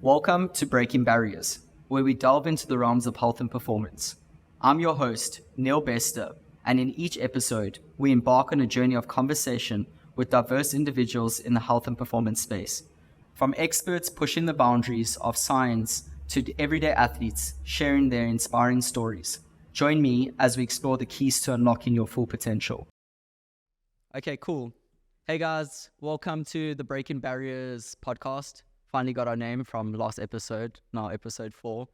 Welcome to Breaking Barriers, where we delve into the realms of health and performance. I'm your host, Neil Bester, and in each episode, we embark on a journey of conversation with diverse individuals in the health and performance space. From experts pushing the boundaries of science to everyday athletes sharing their inspiring stories. Join me as we explore the keys to unlocking your full potential. Okay, cool. Hey guys, welcome to the Breaking Barriers podcast. Finally got our name from last episode, now episode 4.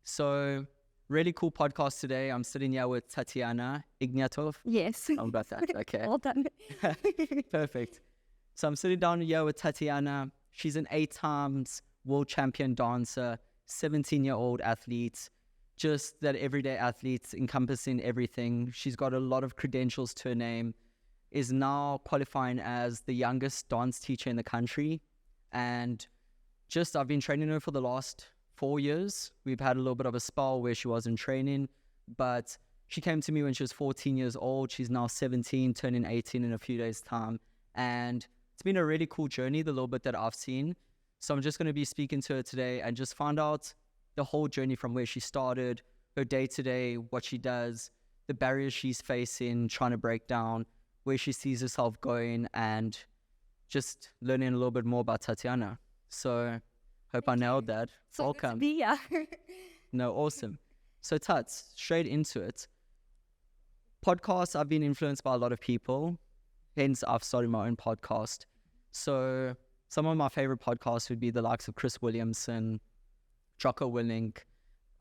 So, really cool podcast today. I'm sitting here with Tatiana Ignatov. Yes. How about that? Okay. Well done. Perfect. So I'm sitting down here with Tatiana. She's an 8 times world champion dancer, 17-year-old athlete, just that everyday athlete encompassing everything. She's got a lot of credentials to her name, is now qualifying as the youngest dance teacher in the country. And I've been training her for the last 4 years. We've had a little bit of a spell where she wasn't training, but she came to me when she was 14 years old. She's now 17, turning 18 in a few days' time. And it's been a really cool journey, the little bit that I've seen. So I'm just going to be speaking to her today and just find out the whole journey from where she started, her day-to-day, what she does, the barriers she's facing, trying to break down, where she sees herself going, and just learning a little bit more about Tatiana. So, hope I nailed that. So Welcome. good to be here. No, awesome. So, Tats, straight into it. Podcasts, I've been influenced by a lot of people. Hence, I've started my own podcast. So, some of my favorite podcasts would be the likes of Chris Williamson, Jocko Willink.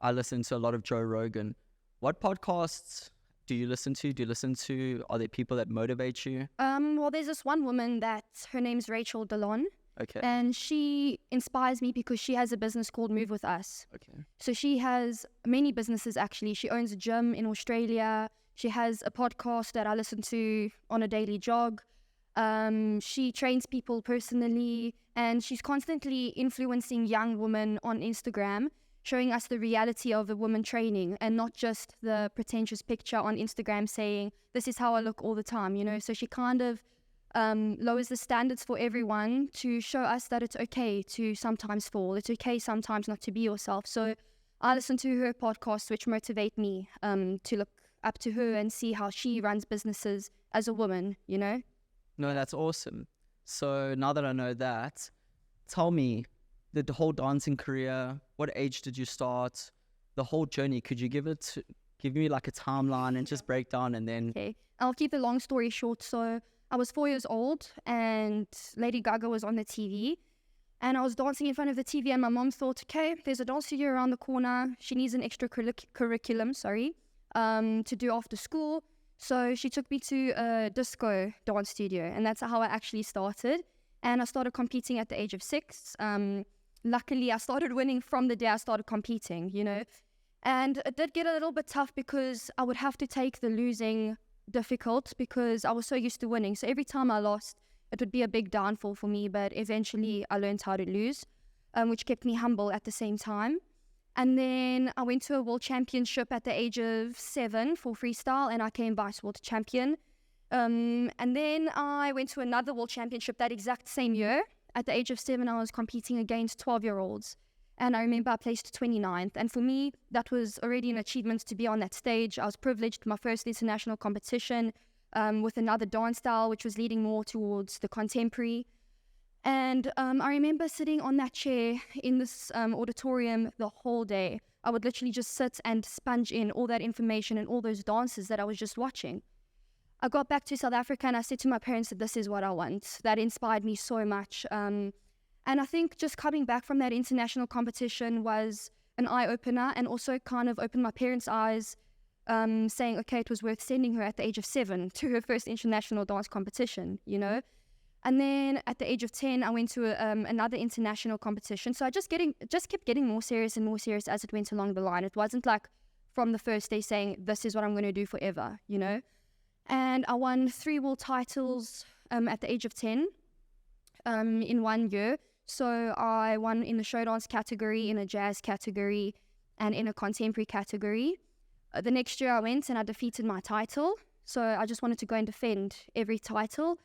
I listen to a lot of Joe Rogan. What podcasts do you listen to? Are there people that motivate you? Well, there's this one woman that her name's Rachel Delon. Okay. And she inspires me because she has a business called Move With Us. Okay. So she has many businesses, actually. She owns a gym in Australia. She has a podcast that I listen to on a daily jog. She trains people personally, and she's constantly influencing young women on Instagram, showing us the reality of a woman training and not just the pretentious picture on Instagram saying, this is how I look all the time, you know? So she kind of lowers the standards for everyone to show us that it's okay to sometimes fall. It's okay sometimes not to be yourself. So I listen to her podcasts, which motivate me to look up to her and see how she runs businesses as a woman, you know? No, that's awesome. So now that I know that, tell me, the whole dancing career, what age did you start? The whole journey, could you give me like a timeline and just break down and then... Okay, I'll keep the long story short. So I was 4 years old and Lady Gaga was on the TV and I was dancing in front of the TV and my mom thought, okay, there's a dance studio around the corner. She needs an extra curriculum, to do after school. So she took me to a disco dance studio, and that's how I actually started. And I started competing at the age of 6. Luckily, I started winning from the day I started competing, you know. And it did get a little bit tough because I would have to take the losing difficult because I was so used to winning. So every time I lost, it would be a big downfall for me. But eventually, I learned how to lose, which kept me humble at the same time. And then I went to a world championship at the age of 7 for freestyle, and I came vice world champion. And then I went to another world championship that exact same year. At the age of 7, I was competing against 12-year-olds. And I remember I placed 29th. And for me, that was already an achievement to be on that stage. I was privileged, my first international competition with another dance style, which was leading more towards the contemporary. And I remember sitting on that chair in this auditorium the whole day. I would literally just sit and sponge in all that information and all those dances that I was just watching. I got back to South Africa and I said to my parents that this is what I want. That inspired me so much. And I think just coming back from that international competition was an eye-opener and also kind of opened my parents' eyes, saying, okay, it was worth sending her at the age of 7 to her first international dance competition, you know? And then at the age of 10, I went to another international competition. So I just kept getting more serious and more serious as it went along the line. It wasn't like from the first day saying, this is what I'm going to do forever, you know? And I won 3 world titles at the age of 10 in 1 year. So I won in the show dance category, in a jazz category, and in a contemporary category. The next year I went and I defeated my title. So I just wanted to go and defend every title.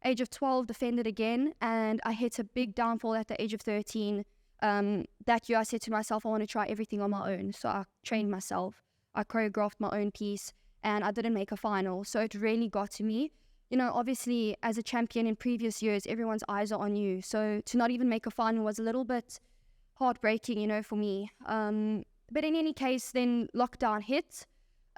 Age of 12, defended again, and I hit a big downfall at the age of 13. that year I said to myself, I want to try everything on my own. So I trained myself, I choreographed my own piece, and I didn't make a final. So it really got to me. You know, obviously, as a champion in previous years, everyone's eyes are on you. So to not even make a final was a little bit heartbreaking, you know, for me. But in any case, then lockdown hit.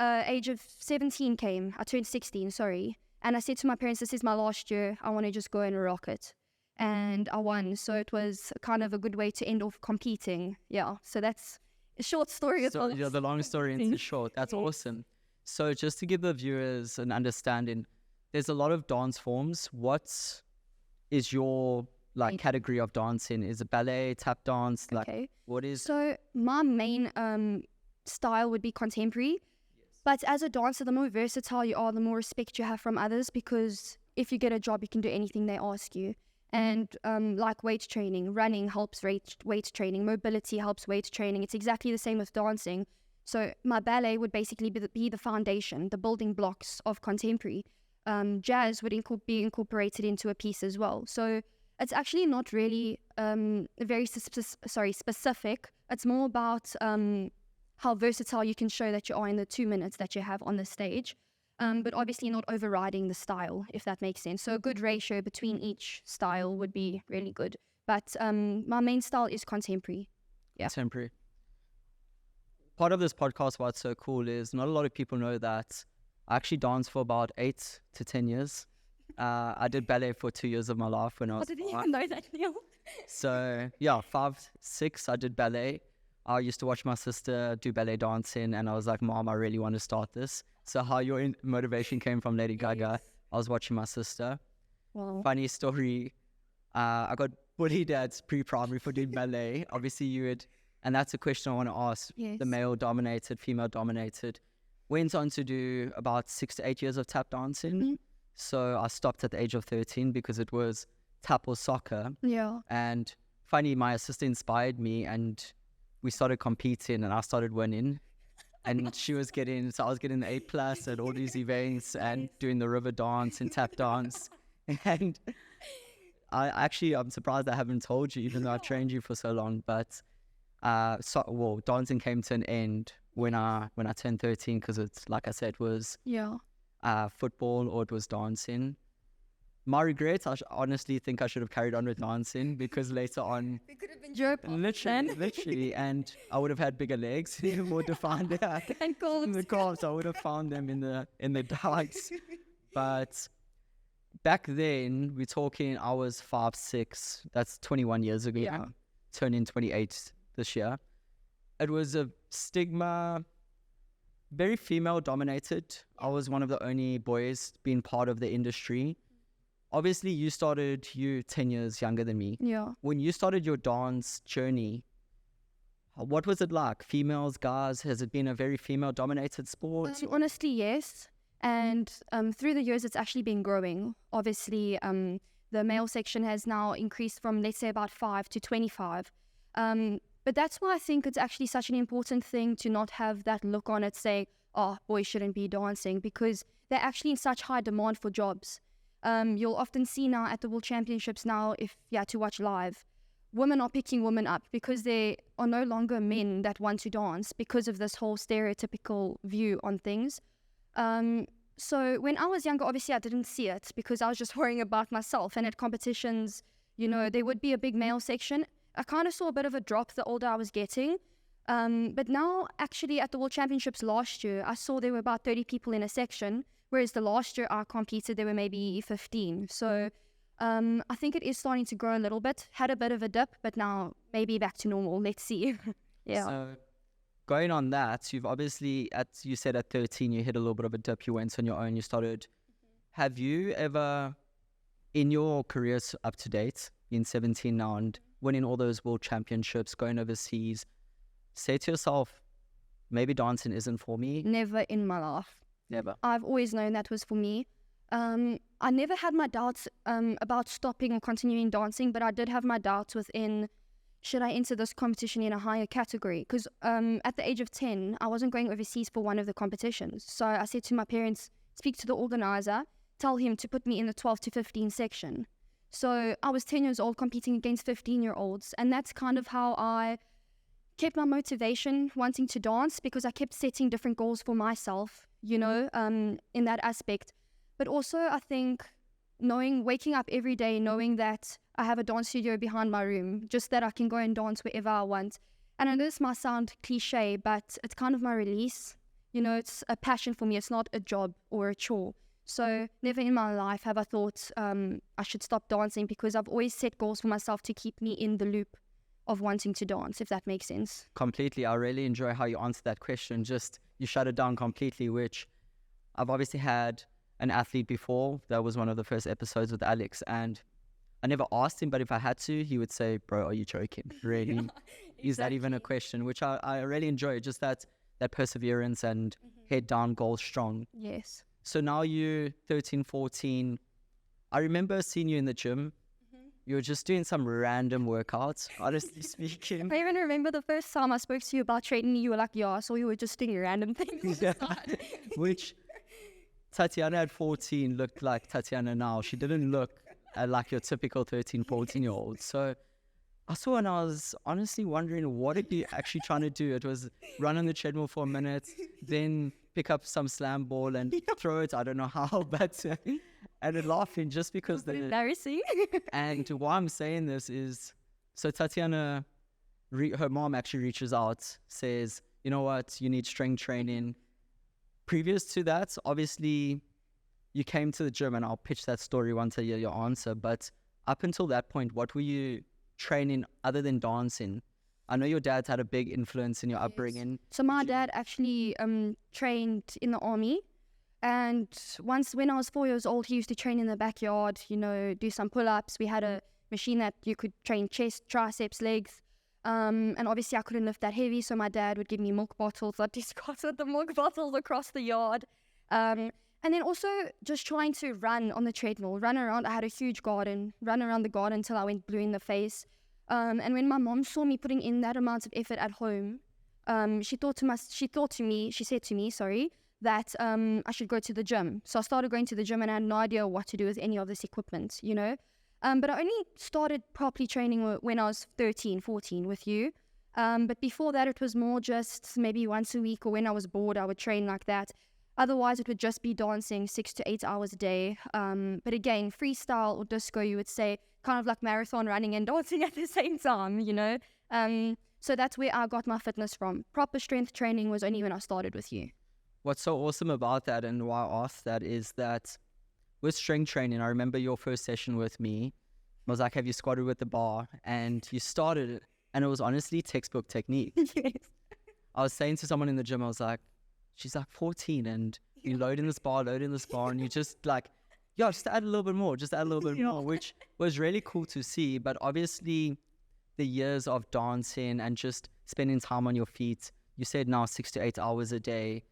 Age of 17 came. I turned 16, sorry. And I said to my parents, this is my last year. I want to just go and rock it. And I won. So it was kind of a good way to end off competing. Yeah. So that's a short story. So, yeah, the long story into short. That's awesome. So just to give the viewers an understanding, there's a lot of dance forms. What is your category of dancing? Is it ballet, tap dance? Okay. What is? So my main style would be contemporary. But as a dancer, the more versatile you are, the more respect you have from others, because if you get a job, you can do anything they ask you. And like weight training, running helps weight training, mobility helps weight training. It's exactly the same with dancing. So my ballet would basically be the foundation, the building blocks of contemporary. Jazz would be incorporated into a piece as well. So it's actually not really very specific. It's more about how versatile you can show that you are in the 2 minutes that you have on the stage, but obviously not overriding the style, if that makes sense. So a good ratio between each style would be really good. But my main style is contemporary. Yeah. Contemporary. Part of this podcast, what's so cool is not a lot of people know that I actually danced for about 8 to 10 years. I did ballet for 2 years of my life when I was 5. I didn't even know that, Neil. So yeah, 5, 6, I did ballet. I used to watch my sister do ballet dancing, and I was like, Mom, I really want to start this. So how your motivation came from Lady Gaga, I was watching my sister. Wow. Funny story, I got bullied at pre-primary for doing ballet. Obviously you would, and that's a question I want to ask. Yes. The male dominated, female dominated. Went on to do about 6 to 8 years of tap dancing. Mm-hmm. So I stopped at the age of 13 because it was tap or soccer. Yeah. And funny, my sister inspired me, and we started competing, and I started winning. And she was I was getting the A+ at all these events and doing the river dance and tap dance. And I'm surprised I haven't told you, even though I've trained you for so long. But dancing came to an end when I turned 13, because it's, like I said, was football or it was dancing. My regrets, I honestly think I should have carried on with dancing, because later on, We could have been Joe literally, and I would have had bigger legs, more defined. and calves. The calves, I would have found them in the dikes. But back then, we're talking, I was 5, 6. That's 21 years ago. Yeah. Turning 28 this year. It was a stigma, very female dominated. I was one of the only boys being part of the industry. Obviously, you 10 years younger than me. Yeah. When you started your dance journey, what was it like? Females, guys? Has it been a very female-dominated sport? Honestly, yes. And through the years, it's actually been growing. Obviously, the male section has now increased from, let's say, about 5 to 25. But that's why I think it's actually such an important thing to not have that look on it saying, oh, boys shouldn't be dancing, because they're actually in such high demand for jobs. You'll often see now at the World Championships now, if you had to watch live, women are picking women up because there are no longer men that want to dance because of this whole stereotypical view on things. So when I was younger, obviously I didn't see it because I was just worrying about myself. And at competitions, you know, there would be a big male section. I kind of saw a bit of a drop the older I was getting. But now, actually, at the World Championships last year, I saw there were about 30 people in a section, whereas the last year I competed, there were maybe 15. So I think it is starting to grow a little bit. Had a bit of a dip, but now maybe back to normal. Let's see. Yeah. So going on that, you've obviously, you said at 13, you hit a little bit of a dip. You went on your own. You started. Have you ever, in your careers up to date, in 17 now, and winning all those world championships, going overseas, say to yourself, maybe dancing isn't for me? Never in my life. Never. I've always known that was for me. I never had my doubts about stopping or continuing dancing, but I did have my doubts within, should I enter this competition in a higher category? Because at the age of 10, I wasn't going overseas for one of the competitions. So I said to my parents, speak to the organizer, tell him to put me in the 12 to 15 section. So I was 10 years old competing against 15-year-olds. And that's kind of how I kept my motivation wanting to dance, because I kept setting different goals for myself, you know, in that aspect. But also I think waking up every day, knowing that I have a dance studio behind my room, just that I can go and dance wherever I want. And I know this might sound cliche, but it's kind of my release. You know, it's a passion for me. It's not a job or a chore. So never in my life have I thought I should stop dancing, because I've always set goals for myself to keep me in the loop of wanting to dance, if that makes sense. Completely. I really enjoy how you answered that question. Just, you shut it down completely, which I've obviously had an athlete before. That was one of the first episodes with Alex, and I never asked him, but if I had to, he would say, bro, are you joking? Really? Yeah, is that even a question? Which I really enjoy, just that perseverance and head down, goal strong. Yes. So now you're 13, 14. I remember seeing you in the gym. You were just doing some random workouts, honestly speaking. I even remember the first time I spoke to you about training, you were like, yeah, so you were just doing random things. Yeah. Which Tatiana at 14 looked like Tatiana now. She didn't look like your typical 13, 14-year-old. So I saw, and I was honestly wondering, what are you actually trying to do? It was run on the treadmill for a minute, then pick up some slam ball and throw it. I don't know how, but and laughing just because embarrassing. And why I'm saying this is, so Tatiana, her mom actually reaches out, says, you know what, you need strength training. Previous to that, obviously, you came to the gym, and I'll pitch that story once I hear your answer. But up until that point, what were you training other than dancing? I know your dad's had a big influence in your upbringing. So my dad actually trained in the army. And once when I was 4 years old, he used to train in the backyard, you know, do some pull-ups. We had a machine that you could train chest, triceps, legs. And obviously I couldn't lift that heavy, so my dad would give me milk bottles. I'd do squats with the milk bottles across the yard. And then also just trying to run on the treadmill, run around. I had a huge garden, run around the garden until I went blue in the face. And when my mom saw me putting in that amount of effort at home, she said to me, that I should go to the gym. So I started going to the gym, and I had no idea what to do with any of this equipment, you know. But I only started properly training when I was 13, 14 with you. But before that, it was more just maybe once a week, or when I was bored, I would train like that. Otherwise, it would just be dancing 6 to 8 hours a day. But again, freestyle or disco, you would say, kind of like marathon running and dancing at the same time, you know. So that's where I got my fitness from. Proper strength training was only when I started with you. What's so awesome about that, and why I asked that, is that with strength training, I remember your first session with me. I was like, have you squatted with the bar? And you started it, and it was honestly textbook technique. Yes. I was saying to someone in the gym, I was like, she's like 14, and you load in this bar, and you just like, yeah, just add a little bit more, more, which was really cool to see. But obviously, the years of dancing and just spending time on your feet, you said now 6 to 8 hours a day.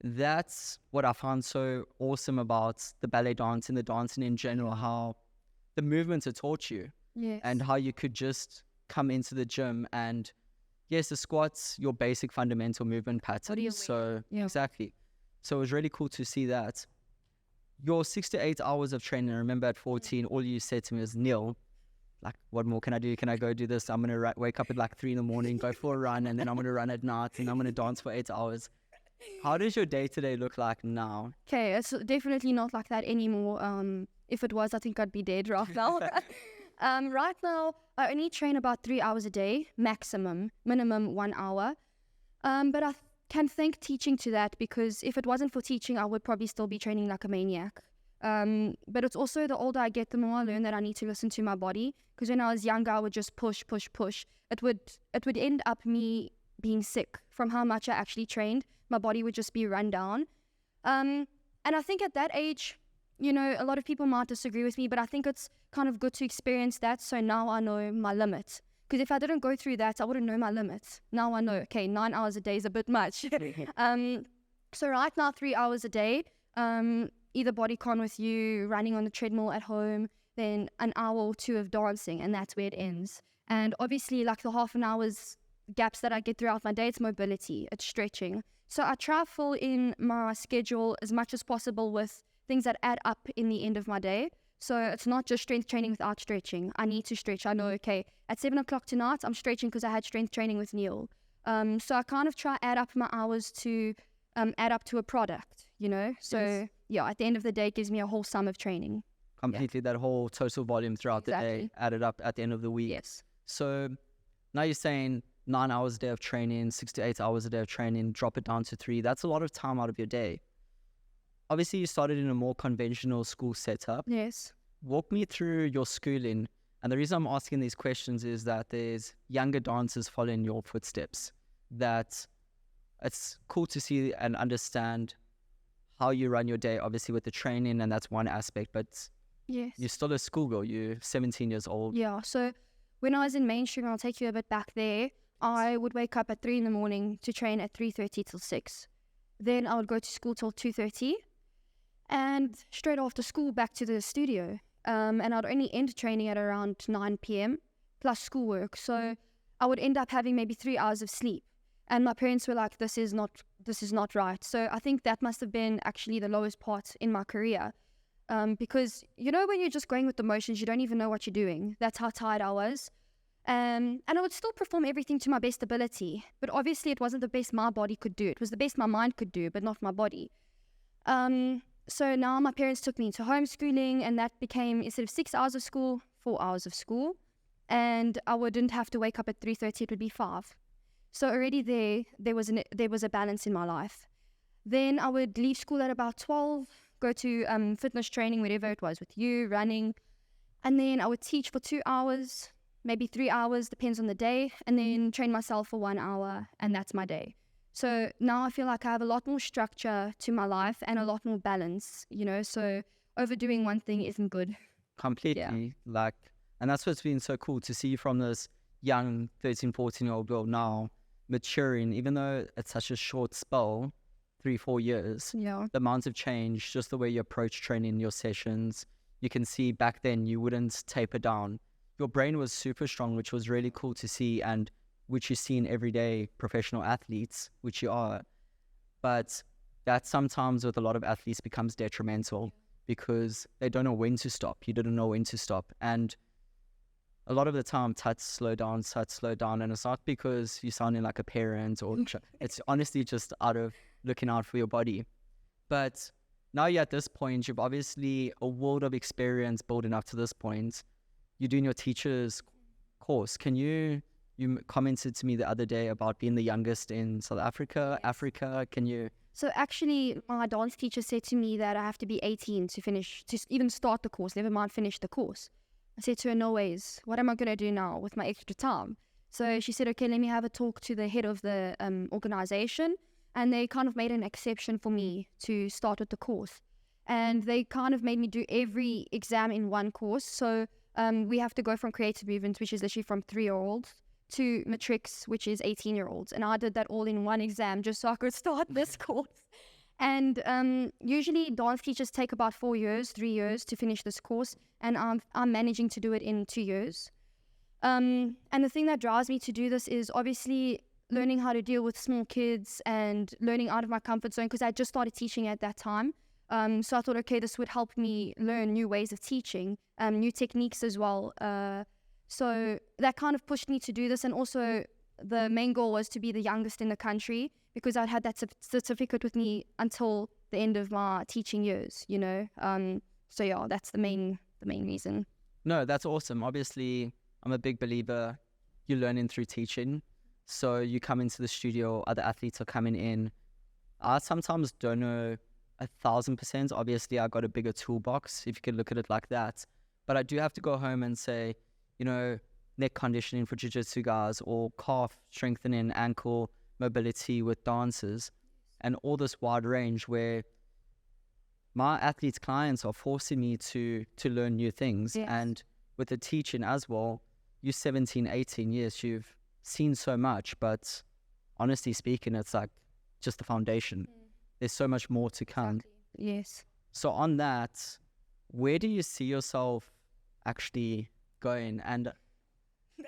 That's what I found so awesome about the ballet dance and the dancing in general, how the movements are taught you. Yes. And how you could just come into the gym and, yes, the squats, your basic fundamental movement patterns. So, exactly. So it was really cool to see that. Your 6 to 8 hours of training, I remember at 14, all you said to me was, Neil, like, what more can I do? Can I go do this? I'm going to wake up at like 3 in the morning, go for a run, and then I'm going to run at night, and I'm going to dance for 8 hours. How does your day-to-day look like now? Okay, it's definitely not like that anymore. If it was, I think I'd be dead right now. Right now, I only train about 3 hours a day, minimum 1 hour. But I can thank teaching to that, because if it wasn't for teaching, I would probably still be training like a maniac. But it's also, the older I get, the more I learn that I need to listen to my body. Because when I was younger, I would just push. It would end up me being sick from how much I actually trained. My body would just be run down. And I think at that age, you know, a lot of people might disagree with me, but I think it's kind of good to experience that. So now I know my limit. Because if I didn't go through that, I wouldn't know my limits. Now I know, okay, 9 hours a day is a bit much. So right now, 3 hours a day, either bodycon with you, running on the treadmill at home, then an hour or two of dancing, and that's where it ends. And obviously, like the half an hour's gaps that I get throughout my day, it's mobility, it's stretching. So I try to fill in my schedule as much as possible with things that add up in the end of my day. So it's not just strength training without stretching. I need to stretch. I know, okay, at 7 o'clock tonight, I'm stretching because I had strength training with Neil. So I kind of try add up my hours to add up to a product, you know? So yeah, at the end of the day, it gives me a whole sum of training. Completely, that whole total volume throughout the day added up at the end of the week. Yes. So now you're saying 9 hours a day of training, 6 to 8 hours a day of training, drop it down to 3. That's a lot of time out of your day. Obviously, you started in a more conventional school setup. Yes. Walk me through your schooling. And the reason I'm asking these questions is that there's younger dancers following your footsteps. That it's cool to see and understand how you run your day, obviously with the training, and that's one aspect. But yes, you're still a schoolgirl. You're 17 years old. Yeah. So when I was in mainstream, I'll take you a bit back there. I would wake up at 3 in the morning to train at 3:30 till 6. Then I would go to school till 2:30. And straight after school, back to the studio. And I'd only end training at around 9 p.m. plus schoolwork. So I would end up having maybe 3 hours of sleep. And my parents were like, this is not right. So I think that must have been actually the lowest part in my career. Because, you know, when you're just going with the motions, you don't even know what you're doing. That's how tired I was. And I would still perform everything to my best ability. But obviously it wasn't the best my body could do. It was the best my mind could do, but not my body. So now my parents took me into homeschooling, and that became, instead of 6 hours of school, 4 hours of school. And I wouldn't have to wake up at 3:30, it would be 5. So already there was a balance in my life. Then I would leave school at about 12, go to fitness training, whatever it was, with you, running. And then I would teach for 2 hours, maybe 3 hours, depends on the day, and then train myself for 1 hour, and that's my day. So now I feel like I have a lot more structure to my life and a lot more balance, you know, so overdoing one thing isn't good. Completely. And that's what's been so cool to see from this young 13, 14-year-old girl now maturing, even though it's such a short spell, 3-4 years. Yeah. The amounts have changed, just the way you approach training, your sessions. You can see back then you wouldn't taper down. Your brain was super strong, which was really cool to see, and which you see in everyday professional athletes, which you are. But that sometimes with a lot of athletes becomes detrimental because they don't know when to stop. You didn't know when to stop. And a lot of the time, Tats slow down. And it's not because you're sounding like a parent or it's honestly just out of looking out for your body. But now you're at this point, you've obviously a world of experience building up to this point. You're doing your teacher's course. You commented to me the other day about being the youngest in South Africa, Africa. Can you? So actually, my dance teacher said to me that I have to be 18 to even start the course, never mind finish the course. I said to her, no ways. What am I going to do now with my extra time? So she said, okay, let me have a talk to the head of the organization. And they kind of made an exception for me to start with the course. And they kind of made me do every exam in one course. So we have to go from creative movements, which is literally from 3-year-olds, to matrix, which is 18-year-olds. And I did that all in one exam just so I could start this course. And usually dance teachers take about 4 years, 3 years to finish this course. And I'm managing to do it in 2 years. And the thing that drives me to do this is obviously learning how to deal with small kids and learning out of my comfort zone, because I just started teaching at that time. So I thought, okay, this would help me learn new ways of teaching, new techniques as well. So that kind of pushed me to do this. And also the main goal was to be the youngest in the country, because I'd had that certificate with me until the end of my teaching years, you know. So yeah, that's the main reason. No, that's awesome. Obviously, I'm a big believer you're learning through teaching. So you come into the studio, other athletes are coming in. I sometimes don't know 1,000%. Obviously, I got a bigger toolbox, if you could look at it like that. But I do have to go home and say, you know, neck conditioning for jiu-jitsu guys, or calf strengthening, ankle mobility with dancers, and all this wide range where my athletes' clients are forcing me to learn new things. Yes. And with the teaching as well, you're 17, 18 years, you've seen so much, but honestly speaking, it's like just the foundation. There's so much more to come. Exactly. Yes. So on that, where do you see yourself actually going? And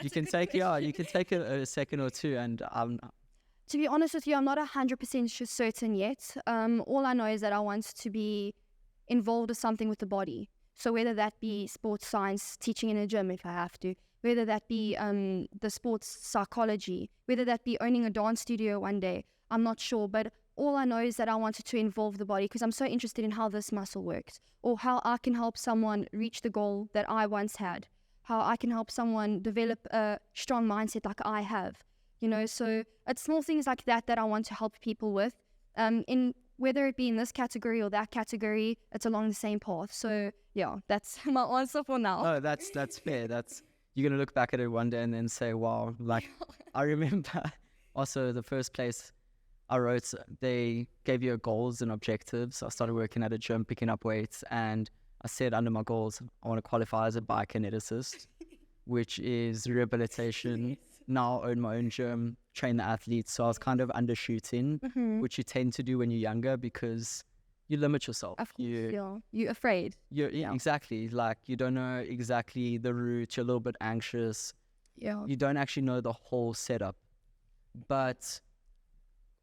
you can take a second or two. And to be honest with you, I'm not 100% certain yet. All I know is that I want to be involved with something with the body. So whether that be sports science, teaching in a gym if I have to, whether that be the sports psychology, whether that be owning a dance studio one day, I'm not sure. But all I know is that I wanted to involve the body because I'm so interested in how this muscle works, or how I can help someone reach the goal that I once had, how I can help someone develop a strong mindset like I have, you know. So it's small things like that that I want to help people with. In whether it be in this category or that category, it's along the same path. So yeah, that's my answer for now. No, that's fair. You're gonna look back at it one day and then say, wow. Like I remember also the first place I wrote, they gave you goals and objectives. I started working at a gym, picking up weights, and I said under my goals, I want to qualify as a biokineticist, which is rehabilitation. Yes. Now I own my own gym, train the athletes. So I was kind of undershooting, which you tend to do when you're younger because you limit yourself. Of course, you're afraid. Exactly. Like you don't know exactly the route. You're a little bit anxious. Yeah. You don't actually know the whole setup. But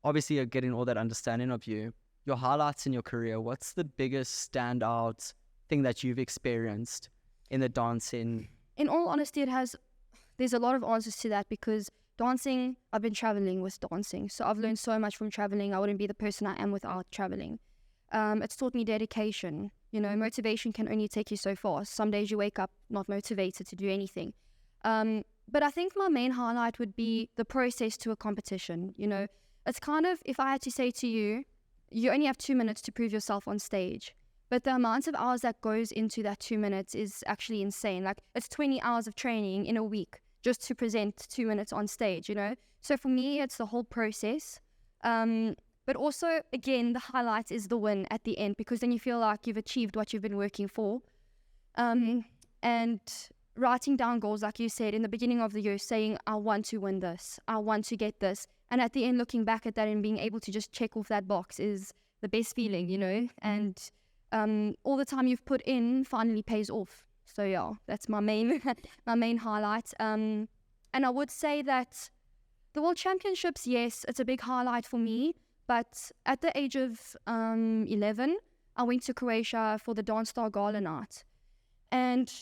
obviously you're getting all that understanding of you. Your highlights in your career, what's the biggest standout thing that you've experienced in the dancing? In all honesty, there's a lot of answers to that because dancing, I've been traveling with dancing. So I've learned so much from traveling. I wouldn't be the person I am without traveling. It's taught me dedication. You know, motivation can only take you so far. Some days you wake up not motivated to do anything. But I think my main highlight would be the process to a competition. You know, it's kind of, if I had to say to you, you only have 2 minutes to prove yourself on stage. But the amount of hours that goes into that 2 minutes is actually insane. Like it's 20 hours of training in a week just to present 2 minutes on stage, you know? So for me, it's the whole process. But also, again, the highlight is the win at the end because then you feel like you've achieved what you've been working for. And writing down goals, like you said, in the beginning of the year, saying, I want to win this, I want to get this. And at the end, looking back at that and being able to just check off that box is the best feeling, you know? And all the time you've put in finally pays off. So yeah, that's my main highlight. And I would say that the World Championships, yes, it's a big highlight for me. But at the age of 11, I went to Croatia for the Dance Star Gala night. And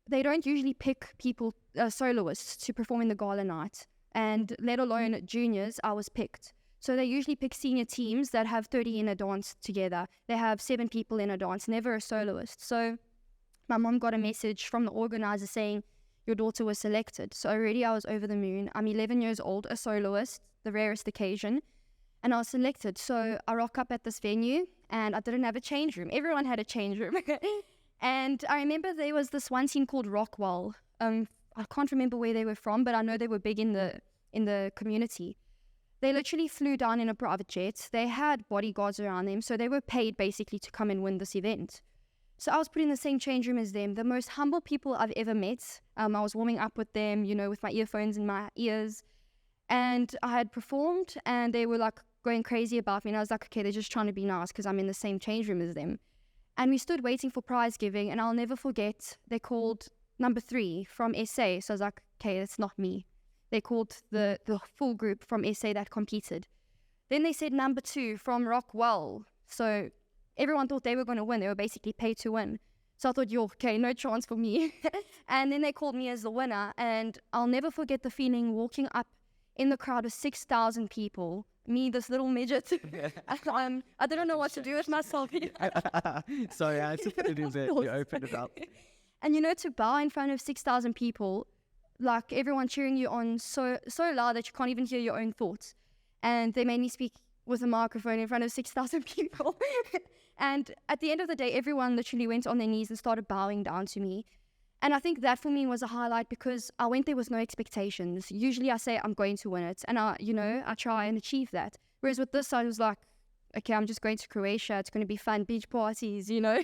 they don't usually pick people, soloists, to perform in the gala night. And let alone juniors, I was picked. So they usually pick senior teams that have 30 in a dance together. They have 7 people in a dance, never a soloist. So my mom got a message from the organizer saying, your daughter was selected. So already I was over the moon. I'm 11 years old, a soloist, the rarest occasion. And I was selected. So I rock up at this venue and I didn't have a change room. Everyone had a change room. And I remember there was this one team called Rockwell. I can't remember where they were from, but I know they were big in the community. They literally flew down in a private jet. They had bodyguards around them, so they were paid basically to come and win this event. So I was put in the same change room as them, the most humble people I've ever met. I was warming up with them, you know, with my earphones in my ears. And I had performed, and they were like going crazy about me. And I was like, okay, they're just trying to be nice because I'm in the same change room as them. And we stood waiting for prize giving, and I'll never forget, they called number 3 from SA. So I was like, okay, that's not me. They called the full group from SA that competed. Then they said number 2 from Rockwell. So everyone thought they were going to win. They were basically paid to win. So I thought, yo, okay, no chance for me. And then they called me as the winner. And I'll never forget the feeling walking up in the crowd with 6,000 people. Me, this little midget. I didn't know what to do with myself. Sorry, I had to put it in there. You opened it up. And you know, to bow in front of 6,000 people, like everyone cheering you on so loud that you can't even hear your own thoughts. And they made me speak with a microphone in front of 6,000 people. And at the end of the day, everyone literally went on their knees and started bowing down to me. And I think that for me was a highlight because I went there with no expectations. Usually I say I'm going to win it, and I try and achieve that. Whereas with this, I was like, okay, I'm just going to Croatia. It's going to be fun, beach parties, you know.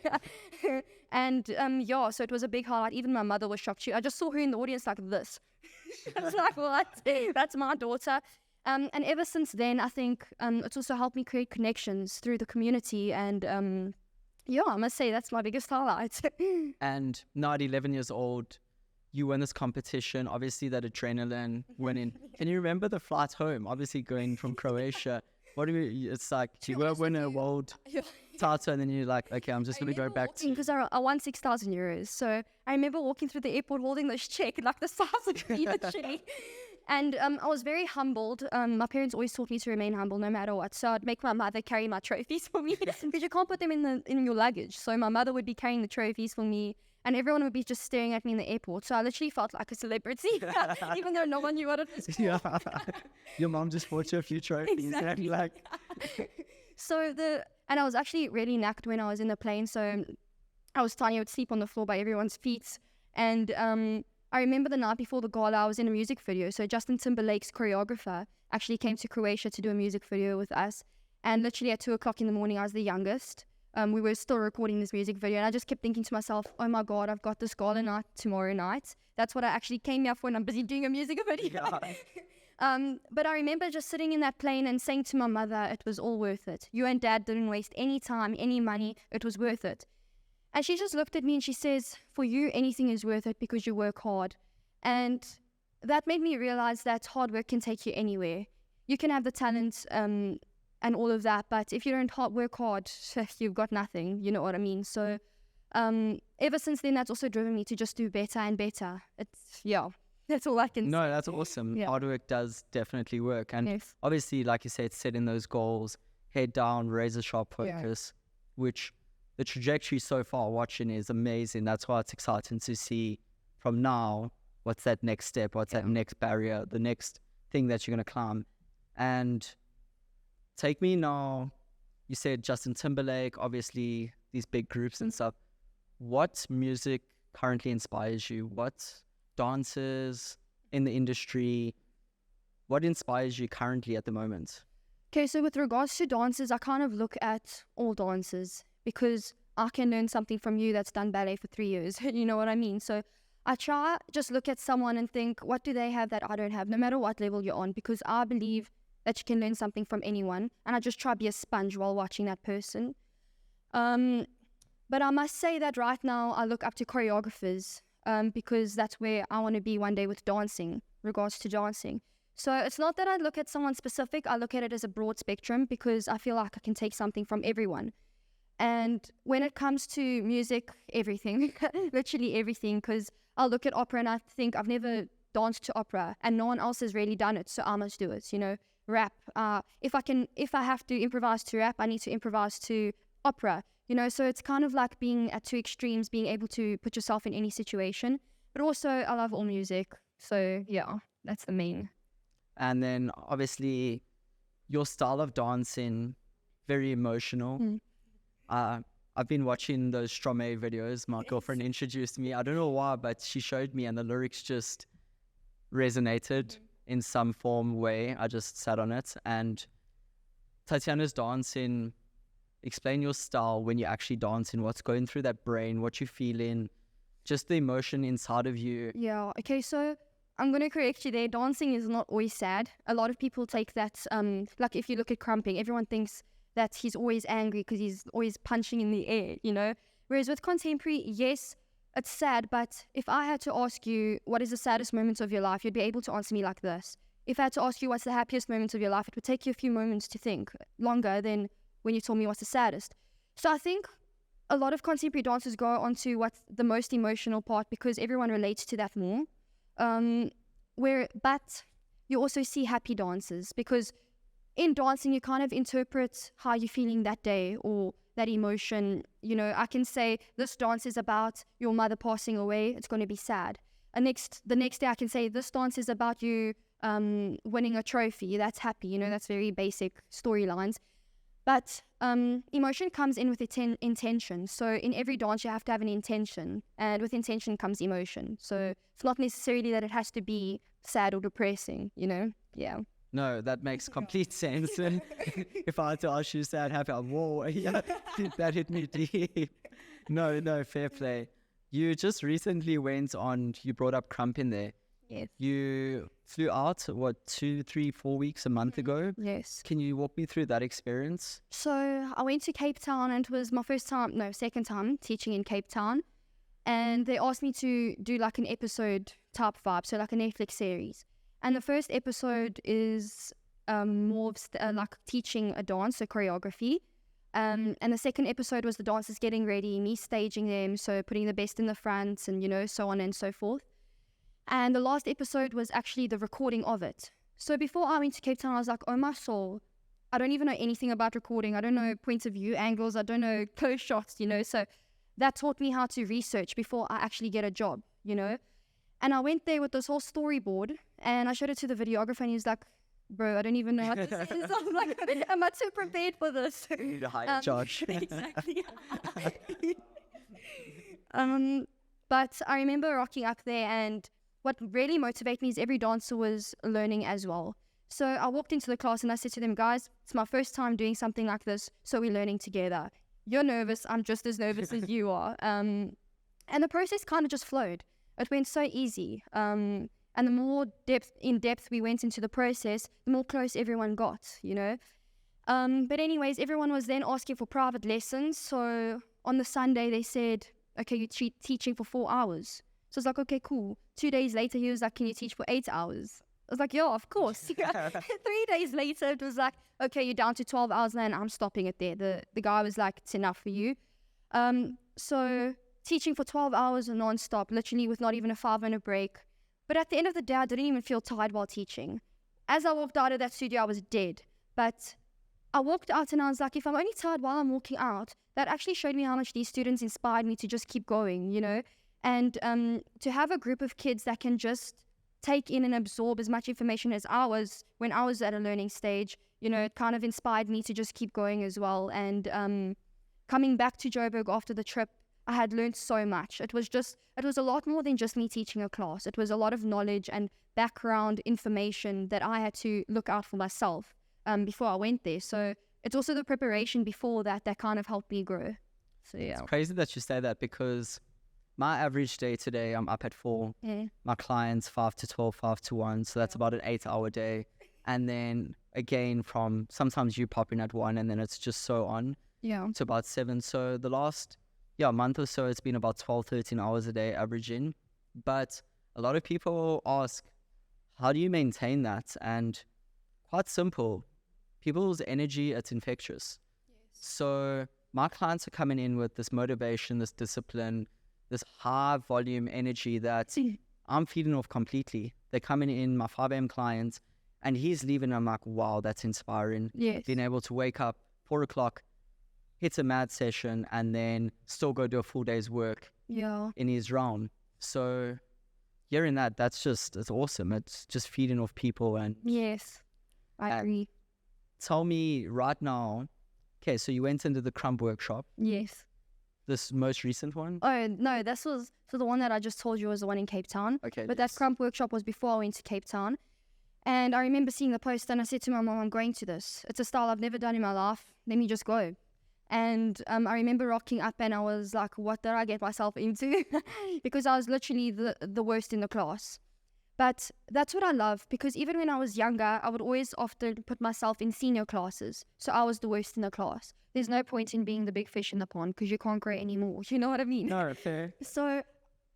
And so it was a big highlight. Even my mother was shocked. I just saw her in the audience like this. I was like, what? That's my daughter. And ever since then, I think it's also helped me create connections through the community. And I must say that's my biggest highlight. And now at 11 years old, you win this competition. Obviously, that adrenaline winning. Can you remember the flight home? Obviously, going from Croatia. It's like you were winning a world. Tata, and then you're like, okay, I'm just going to go back to... Because I won 6,000 euros. So I remember walking through the airport holding this check, like the size of a check. And I was very humbled. My parents always taught me to remain humble no matter what. So I'd make my mother carry my trophies for me because you can't put them in your luggage. So my mother would be carrying the trophies for me, and everyone would be just staring at me in the airport. So I literally felt like a celebrity, even though no one knew what it was. Yeah. Your mom just bought you a few trophies. Exactly. Like... And I was actually really knacked when I was in the plane. So I was tiny. I would sleep on the floor by everyone's feet. And I remember the night before the gala, I was in a music video. So Justin Timberlake's choreographer actually came to Croatia to do a music video with us. And literally at 2 o'clock in the morning, I was the youngest. We were still recording this music video. And I just kept thinking to myself, oh my God, I've got this gala night tomorrow night. That's what I actually came here for, and I'm busy doing a music video. Yeah. But I remember just sitting in that plane and saying to my mother, it was all worth it. You and Dad didn't waste any time, any money. It was worth it. And she just looked at me and she says, for you, anything is worth it because you work hard. And that made me realize that hard work can take you anywhere. You can have the talent and all of that, but if you don't work hard, you've got nothing. You know what I mean? So ever since then, that's also driven me to just do better and better. That's all I can say. No, that's awesome. Yeah. Hard work does definitely work. And Yes. obviously, like you said, setting those goals, head down, razor sharp focus, which the trajectory so far watching is amazing. That's why it's exciting to see from now, what's that next step, what's that next barrier, the next thing that you're going to climb. And take me now, you said Justin Timberlake, obviously these big groups and stuff. What music currently inspires you? What dancers in the industry, what inspires you currently at the moment? Okay, so with regards to dancers, I kind of look at all dancers because I can learn something from you that's done ballet for 3 years. You know what I mean? So I try just look at someone and think, what do they have that I don't have, no matter what level you're on, because I believe that you can learn something from anyone. And I just try to be a sponge while watching that person. But I must say that right now I look up to choreographers because that's where I want to be one day with dancing, regards to dancing. So it's not that I look at someone specific, I look at it as a broad spectrum because I feel like I can take something from everyone. And when it comes to music, everything, literally everything, because I'll look at opera and I think I've never danced to opera and no one else has really done it, so I must do it, you know. Rap, if I have to improvise to rap, I need to improvise to opera, you know. So it's kind of like being at two extremes, being able to put yourself in any situation. But also I love all music, so yeah, that's the main. And then obviously your style of dancing, very emotional. I've been watching those Stromae videos. My girlfriend introduced me. I don't know why, but she showed me and the lyrics just resonated in some form way. I just sat on it. And Tatiana's dancing, explain your style when you're actually dancing, what's going through that brain, what you're feeling, just the emotion inside of you. Yeah, okay, so I'm going to correct you there. Dancing is not always sad. A lot of people take that, like if you look at crumping, everyone thinks that he's always angry because he's always punching in the air, you know. Whereas with contemporary, yes, it's sad, but if I had to ask you what is the saddest moments of your life, you'd be able to answer me like this. If I had to ask you what's the happiest moments of your life, it would take you a few moments to think, longer than when you told me what's the saddest. So I think a lot of contemporary dancers go on to what's the most emotional part because everyone relates to that more. But you also see happy dancers because in dancing, you kind of interpret how you're feeling that day or that emotion. You know, I can say this dance is about your mother passing away. It's going to be sad. And the next day I can say this dance is about you winning a trophy. That's happy. You know, that's very basic storylines. But emotion comes in with intention. So in every dance, you have to have an intention. And with intention comes emotion. So it's not necessarily that it has to be sad or depressing, you know? Yeah. No, that makes complete sense. If I had to ask you sad, happy, whoa, yeah, that hit me deep. No, fair play. You just recently went on, you brought up Crump in there. Yes. You flew out, 2, 3, 4 weeks, a month ago? Yes. Can you walk me through that experience? So I went to Cape Town and it was my second time teaching in Cape Town. And they asked me to do like an episode type vibe, so like a Netflix series. And the first episode is more of like teaching a dance, so choreography. And the second episode was the dancers getting ready, me staging them, so putting the best in the front and, you know, so on and so forth. And the last episode was actually the recording of it. So before I went to Cape Town, I was like, oh my soul, I don't even know anything about recording. I don't know points of view, angles. I don't know close shots, you know. So that taught me how to research before I actually get a job, you know. And I went there with this whole storyboard and I showed it to the videographer and he was like, bro, I don't even know what this is. I was like, am I too prepared for this? You need to hire Josh. Exactly. But I remember rocking up there, and what really motivated me is every dancer was learning as well. So I walked into the class and I said to them, guys, it's my first time doing something like this, so we're learning together. You're nervous, I'm just as nervous as you are. And the process kind of just flowed. It went so easy. And the more in depth we went into the process, the more close everyone got, you know. But anyways, everyone was then asking for private lessons. So on the Sunday, they said, okay, you're teaching for 4 hours. So I was like, okay, cool. 2 days later, he was like, can you teach for 8 hours? I was like, yeah, of course. 3 days later, it was like, okay, you're down to 12 hours now, and I'm stopping it there. The guy was like, it's enough for you. So teaching for 12 hours non-stop, literally with not even a 5-minute break. But at the end of the day, I didn't even feel tired while teaching. As I walked out of that studio, I was dead. But I walked out and I was like, if I'm only tired while I'm walking out, that actually showed me how much these students inspired me to just keep going, you know. And to have a group of kids that can just take in and absorb as much information as I was when I was at a learning stage, you know, it kind of inspired me to just keep going as well. And coming back to Joburg after the trip, I had learned so much. It was a lot more than just me teaching a class. It was a lot of knowledge and background information that I had to look out for myself before I went there. So it's also the preparation before that kind of helped me grow. So yeah. It's crazy that you say that, because my average day today, I'm up at 4. Yeah. My clients 5 to 12, 5 to 1. So that's about an 8-hour day. And then again, from sometimes you pop in at 1 and then it's just so on to about 7. So the last month or so, it's been about 12, 13 hours a day averaging. But a lot of people ask, how do you maintain that? And quite simple. People's energy, it's infectious. Yes. So my clients are coming in with this motivation, this discipline, this high volume energy that I'm feeding off completely. They're coming in, my 5 a.m. client, and he's leaving. I'm like, wow, that's inspiring. Yes. Being able to wake up 4 o'clock, hit a mad session, and then still go do a full day's work in his round. So hearing that's awesome. It's just feeding off people. And yes, I agree. Tell me right now, okay, so you went into the Crump workshop. Yes. This most recent one? Oh, no, so the one that I just told you was the one in Cape Town. Okay. But that Crump workshop was before I went to Cape Town. And I remember seeing the post and I said to my mom, I'm going to this. It's a style I've never done in my life. Let me just go. And I remember rocking up and I was like, what did I get myself into? Because I was literally the worst in the class. But that's what I love, because even when I was younger, I would always often put myself in senior classes. So I was the worst in the class. There's no point in being the big fish in the pond because you can't grow anymore. You know what I mean? No, fair. So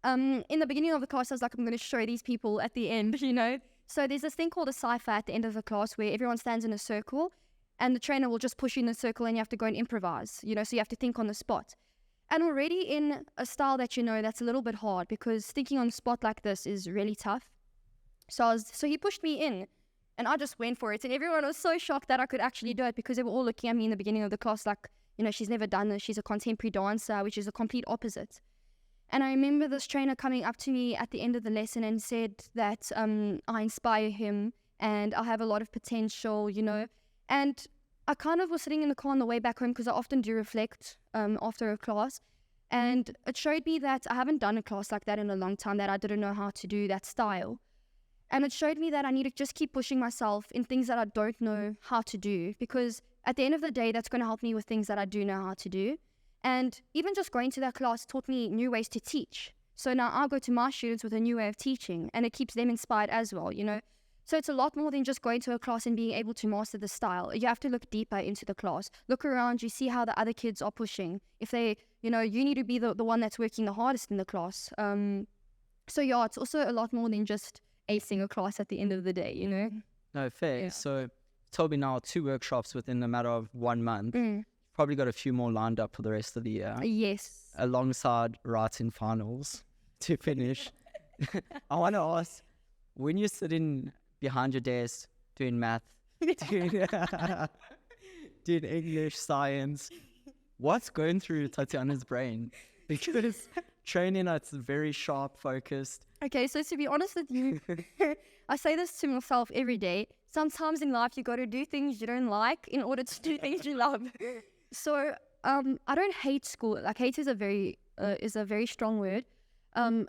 in the beginning of the class, I was like, I'm going to show these people at the end, you know? So there's this thing called a cipher at the end of the class where everyone stands in a circle and the trainer will just push you in the circle and you have to go and improvise, you know? So you have to think on the spot. And already in a style that you know, that's a little bit hard because thinking on the spot like this is really tough. So he pushed me in and I just went for it. And everyone was so shocked that I could actually do it because they were all looking at me in the beginning of the class like, you know, she's never done this. She's a contemporary dancer, which is the complete opposite. And I remember this trainer coming up to me at the end of the lesson and said that I inspire him and I have a lot of potential, you know. And I kind of was sitting in the car on the way back home because I often do reflect after a class. And it showed me that I haven't done a class like that in a long time, that I didn't know how to do that style. And it showed me that I need to just keep pushing myself in things that I don't know how to do, because at the end of the day, that's going to help me with things that I do know how to do. And even just going to that class taught me new ways to teach. So now I go to my students with a new way of teaching and it keeps them inspired as well, you know. So it's a lot more than just going to a class and being able to master the style. You have to look deeper into the class. Look around you, see how the other kids are pushing. If they, you know, you need to be the one that's working the hardest in the class. So yeah, it's also a lot more than just acing a class at the end of the day, you know. No, fair. Yeah. So you told me now 2 workshops within a matter of 1 month. probably got a few more lined up for the rest of the year, Yes. alongside writing finals to finish. I want to ask, when you're sitting behind your desk doing math, doing English, science, what's going through Tatiana's brain? Because training it's very sharp, focused. Okay, so to be honest with you, I say this to myself every day. Sometimes in life you got to do things you don't like in order to do things you love. So I don't hate school. Like hate is a very strong word.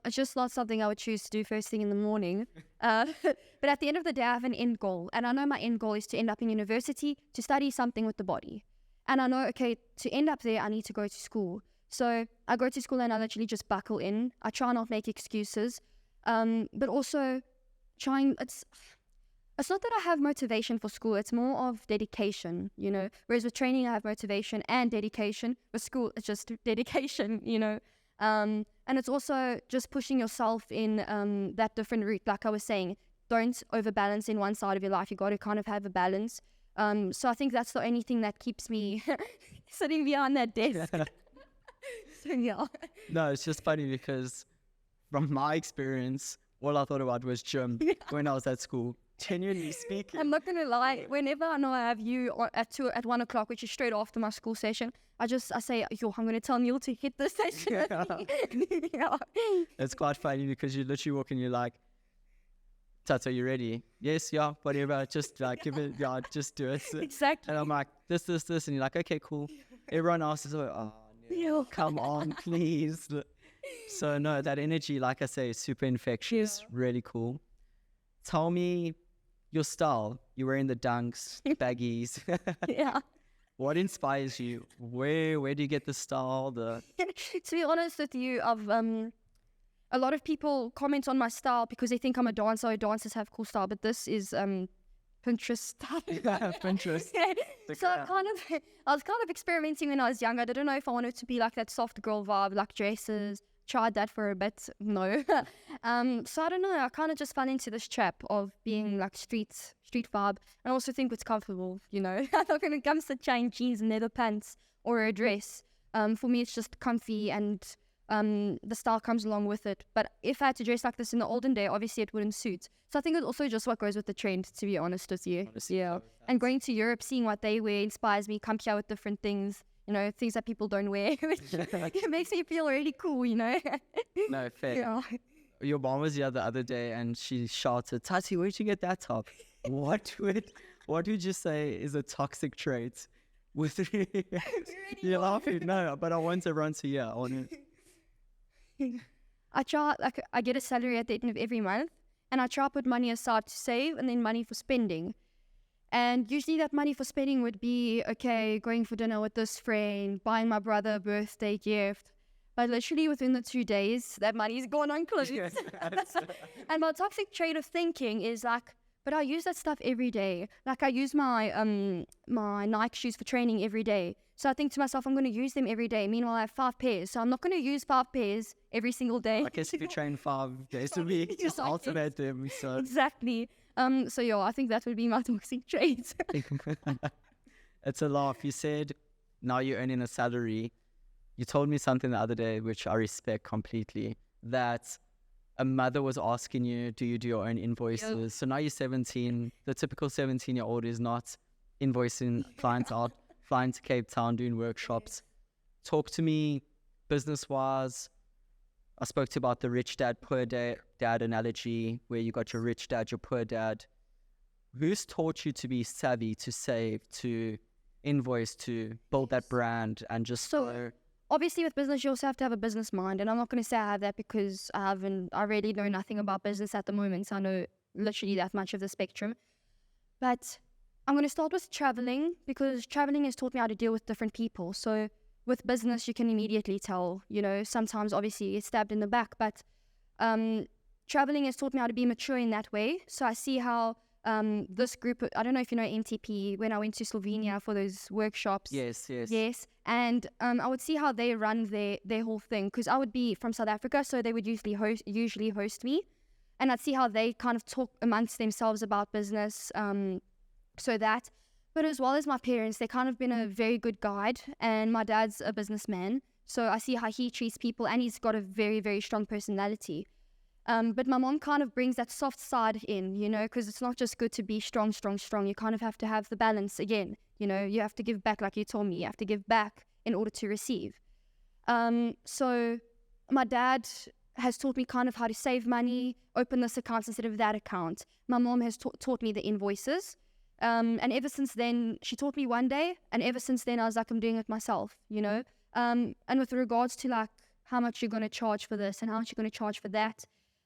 It's just not something I would choose to do first thing in the morning. But at the end of the day, I have an end goal. And I know my end goal is to end up in university, to study something with the body. And I know, okay, to end up there, I need to go to school. So I go to school and I literally just buckle in. I try not make excuses. But also it's not that I have motivation for school. It's more of dedication, you know. Whereas with training, I have motivation and dedication. With school, it's just dedication, you know. And it's also just pushing yourself in that different route. Like I was saying, don't overbalance in one side of your life. You got to kind of have a balance. So I think that's the only thing that keeps me sitting behind that desk. So yeah. No, it's just funny because from my experience, all I thought about was gym when I was at school. Genuinely speaking. I'm not going to lie. Whenever I know I have you at 1 o'clock, which is straight after my school session, I say, yo, I'm going to tell Neil to hit the session. Yeah. It's quite funny because you literally walk in, you're like, Tato, you ready? Yes, yeah, whatever. Just like give it, yeah, just do it. Exactly. And I'm like, this. And you're like, okay, cool. Everyone else is like, oh, no, come on, please. So no, that energy, like I say, is super infectious, really cool. Tell me your style. You're wearing the dunks, baggies. Yeah. What inspires you? Where do you get the style? To be honest with you, I've a lot of people comment on my style because they think I'm a dancer. Dancers have cool style, but this is Pinterest style. Pinterest. So I was kind of experimenting when I was younger. I didn't know if I wanted to be like that soft girl vibe, like dresses. Tried that for a bit. No. So I don't know. I kind of just fell into this trap of being like street vibe. And I also think it's comfortable, you know. I think when it comes to giant jeans and leather pants or a dress, for me it's just comfy and the style comes along with it. But if I had to dress like this in the olden day, obviously it wouldn't suit. So I think it's also just what goes with the trend, to be honest with you. Yeah. And going to Europe, seeing what they wear inspires me. Come here with different things. You know, things that people don't wear, which it makes me feel really cool, you know. No, fair. Yeah. Your mom was here the other day and she shouted, Tati, where'd you get that top? What would you say is a toxic trait? You're laughing. No, but I want everyone to hear. I get a salary at the end of every month and I try to put money aside to save and then money for spending. And usually that money for spending would be, okay, going for dinner with this friend, buying my brother a birthday gift. But literally within the 2 days, that money is gone on clothes. Yes. And my toxic trait of thinking is like, but I use that stuff every day. Like I use my my Nike shoes for training every day. So I think to myself, I'm going to use them every day. Meanwhile, I have 5 pairs. So I'm not going to use 5 pairs every single day. I guess if you train 5 days a week, just alternate them. So. Exactly. So yeah, I think that would be my toxic trait. It's a laugh. You said now you're earning a salary. You told me something the other day, which I respect completely, that a mother was asking you, do you do your own invoices? Yep. So now you're 17. The typical 17-year-old is not invoicing clients out, flying to Cape Town, doing workshops. Talk to me business-wise. I spoke to you about the rich dad, poor dad analogy, where you got your rich dad, your poor dad. Who's taught you to be savvy, to save, to invoice, to build that brand and just so obviously with business, you also have to have a business mind. And I'm not going to say I have that because I really know nothing about business at the moment. So I know literally that much of the spectrum. But I'm going to start with traveling because traveling has taught me how to deal with different people. So with business, you can immediately tell, you know, sometimes obviously it's stabbed in the back, but traveling has taught me how to be mature in that way. So I see how this group, I don't know if you know MTP, when I went to Slovenia for those workshops. Yes. And I would see how they run their whole thing because I would be from South Africa, so they would usually host me. And I'd see how they kind of talk amongst themselves about business. But But as well as my parents, they've kind of been a very good guide, and my dad's a businessman. So I see how he treats people, and he's got a very, very strong personality. But my mom kind of brings that soft side in, you know, because it's not just good to be strong, strong, strong. You kind of have to have the balance again. You know, you have to give back, like you told me. You have to give back in order to receive. So my dad has taught me kind of how to save money, open this account instead of that account. My mom has taught me the invoices. And ever since then, she taught me one day, and ever since then, I was like, I'm doing it myself, you know. And with regards to like how much you're going to charge for this and how much you're going to charge for that,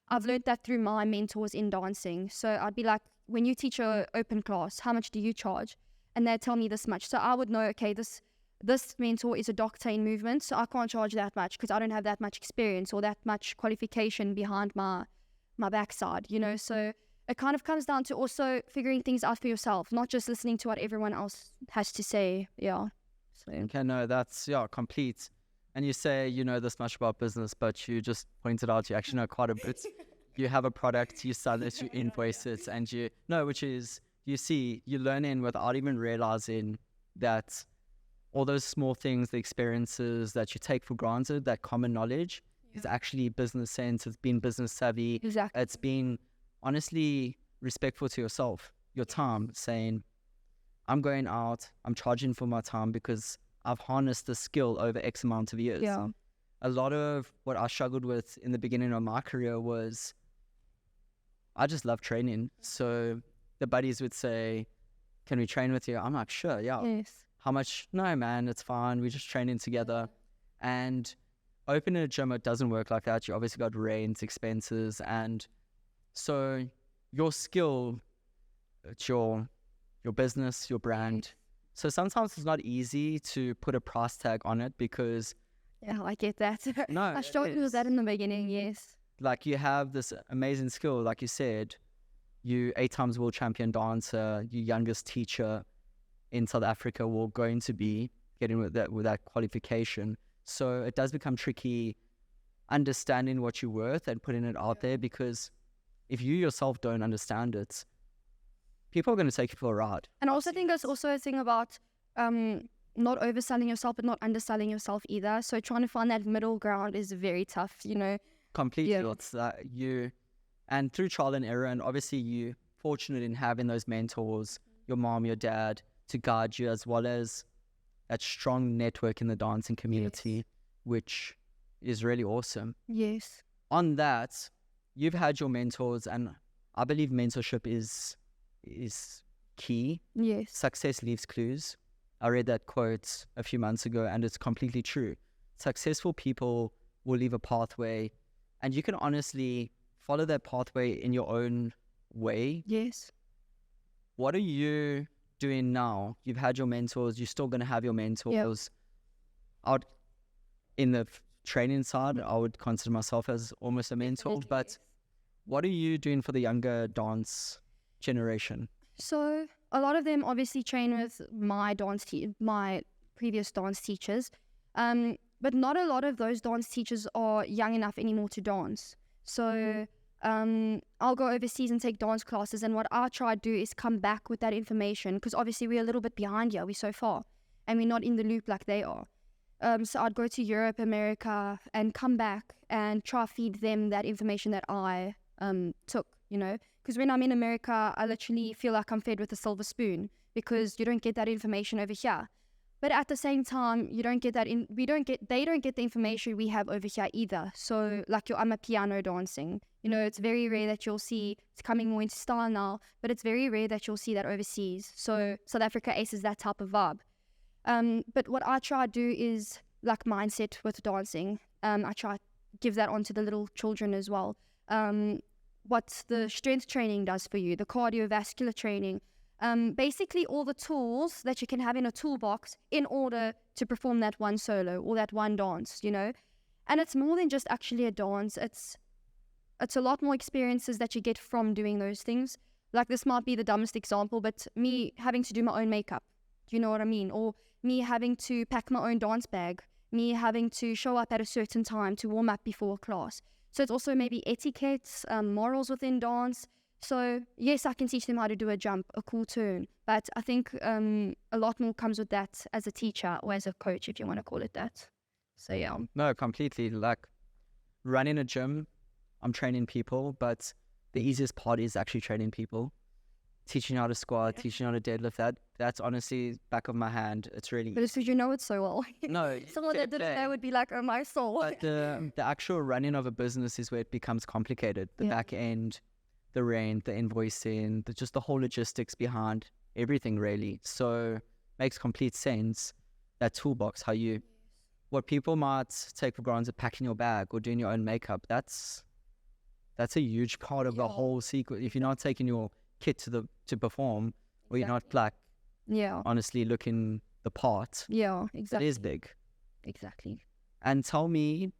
I've learned that through my mentors in dancing. So I'd be like, when you teach a open class, how much do you charge? And they'd tell me this much. So I would know, okay, this mentor is a doctor in movement, so I can't charge that much because I don't have that much experience or that much qualification behind my backside, you know. So it kind of comes down to also figuring things out for yourself, not just listening to what everyone else has to say. Yeah. So. Okay, no, that's complete. And you say you know this much about business, but you just pointed out you actually know quite a bit. You have a product, you sell it, you invoice it, and you learn in without even realizing that all those small things, the experiences that you take for granted, that common knowledge is actually business sense. It's been business savvy. Exactly. It's been honestly respectful to yourself, your time, saying, I'm going out, I'm charging for my time because I've harnessed the skill over X amount of years. Yeah. A lot of what I struggled with in the beginning of my career was I just love training. So the buddies would say, can we train with you? I'm like, sure, yeah. Yes. How much? No, man, it's fine. We're just training together. And opening a gym, it doesn't work like that. You obviously got rent, expenses. And so your skill, it's your business, your brand. So sometimes it's not easy to put a price tag on it because... Yeah, I get that. No, I struggled with that in the beginning, yes. Like you have this amazing skill, like you said, you 8 times world champion dancer, your youngest teacher in South Africa will going to be getting with that qualification. So it does become tricky understanding what you're worth and putting it out there, because if you yourself don't understand it, people are going to take you for a ride. And I also think there's also a thing about not overselling yourself but not underselling yourself either. So trying to find that middle ground is very tough, you know. Completely. Yeah. It's and through trial and error, and obviously you're fortunate in having those mentors, your mom, your dad, to guide you, as well as that strong network in the dancing community, which is really awesome. Yes. On that, you've had your mentors, and I believe mentorship is key. Yes. Success leaves clues. I read that quote a few months ago, and it's completely true. Successful people will leave a pathway, and you can honestly follow that pathway in your own way. Yes. What are you doing now? You've had your mentors, you're still going to have your mentors. Yep. In the training side, I would consider myself as almost a mentor. Definitely, but yes. What are you doing for the younger dance generation? So a lot of them obviously train with my previous dance teachers, but not a lot of those dance teachers are young enough anymore to dance. So I'll go overseas and take dance classes, and what I try to do is come back with that information, because obviously we're a little bit behind here, we're so far, and we're not in the loop like they are. So I'd go to Europe, America, and come back and try to feed them that information that I took, you know. Because when I'm in America, I literally feel like I'm fed with a silver spoon, because you don't get that information over here. But at the same time, they don't get the information we have over here either. So like I'm a piano dancing, you know, it's very rare that you'll see, it's coming more into style now, but it's very rare that you'll see that overseas. So South Africa aces that type of vibe. But what I try to do is like mindset with dancing. I try to give that on to the little children as well. What the strength training does for you, the cardiovascular training, basically all the tools that you can have in a toolbox in order to perform that one solo or that one dance, you know. And it's more than just actually a dance. It's a lot more experiences that you get from doing those things. Like, this might be the dumbest example, but me having to do my own makeup, do you know what I mean? Or me having to pack my own dance bag, me having to show up at a certain time to warm up before a class. So it's also maybe etiquette, morals within dance. So yes, I can teach them how to do a jump, a cool turn, but I think a lot more comes with that as a teacher or as a coach, if you want to call it that. So yeah. No, completely. Like running a gym, I'm training people, but the easiest part is actually training people. Teaching how to squat, teaching how to deadlift, that's honestly back of my hand. It's really But it's because you know it so well. no. Someone that didn't know would be like, oh, my soul. But the actual running of a business is where it becomes complicated. The back end, the rent, the invoicing, just the whole logistics behind everything, really. So makes complete sense. That toolbox, what people might take for granted, packing your bag or doing your own makeup, that's a huge part of the whole sequence. If you're not taking your kit to perform, or you're not like honestly looking the part, exactly. it is big. Exactly. And tell me,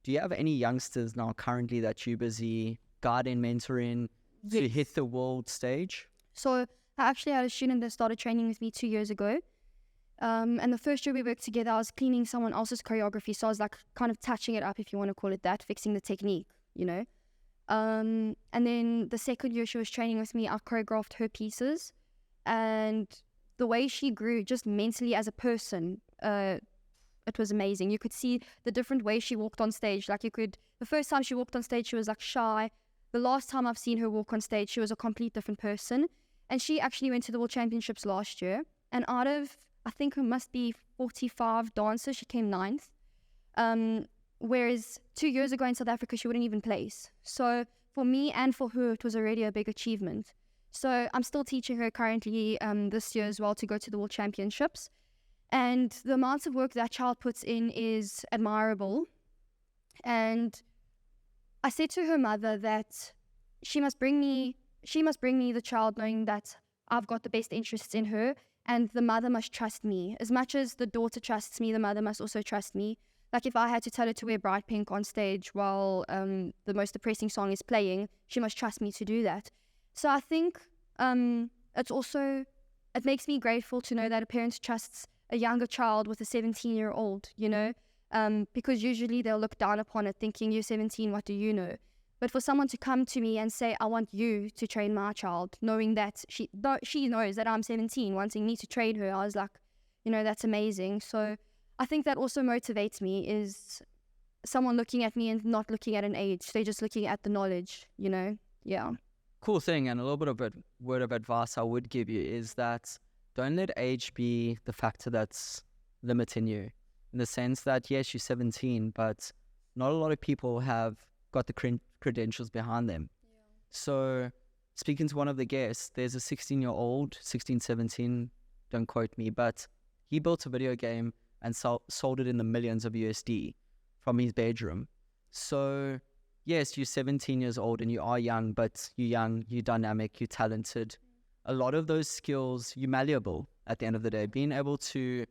do you have any youngsters now currently that you're busy guiding, mentoring to hit the world stage? So I actually had a student that started training with me 2 years ago. And the first year we worked together, I was cleaning someone else's choreography. So I was like kind of touching it up, if you want to call it that, fixing the technique, you know. And then the second year she was training with me, I choreographed her pieces. And the way she grew just mentally as a person, it was amazing. You could see the different ways she walked on stage. Like the first time she walked on stage, she was like shy. The last time I've seen her walk on stage, she was a complete different person. And she actually went to the World Championships last year. And out of, I think it must be 45 dancers, she came 9th. Whereas 2 years ago in South Africa, she wouldn't even place. So for me and for her, it was already a big achievement. So I'm still teaching her currently this year as well to go to the World Championships. And the amount of work that child puts in is admirable. And I said to her mother that she must bring me the child knowing that I've got the best interests in her, and the mother must trust me. As much as the daughter trusts me, the mother must also trust me. Like if I had to tell her to wear bright pink on stage while the most depressing song is playing, she must trust me to do that. So I think it makes me grateful to know that a parent trusts a younger child with a 17-year-old, you know, because usually they'll look down upon it thinking, you're 17, what do you know? But for someone to come to me and say, I want you to train my child, knowing that she knows that I'm 17, wanting me to train her, I was like, you know, that's amazing. So I think that also motivates me, is someone looking at me and not looking at an age. They're just looking at the knowledge, you know? Yeah. Cool thing, and a little bit of a word of advice I would give you is that don't let age be the factor that's limiting you. In the sense that, yes, you're 17, but not a lot of people have got the credentials behind them. Yeah. So speaking to one of the guests, there's a 16-year-old, 16, 17, don't quote me, but he built a video game and sold it in the millions of USD from his bedroom. So yes, you're 17 years old and you are young, but you're young, you're dynamic, you're talented. A lot of those skills, you're malleable at the end of the day. Being able to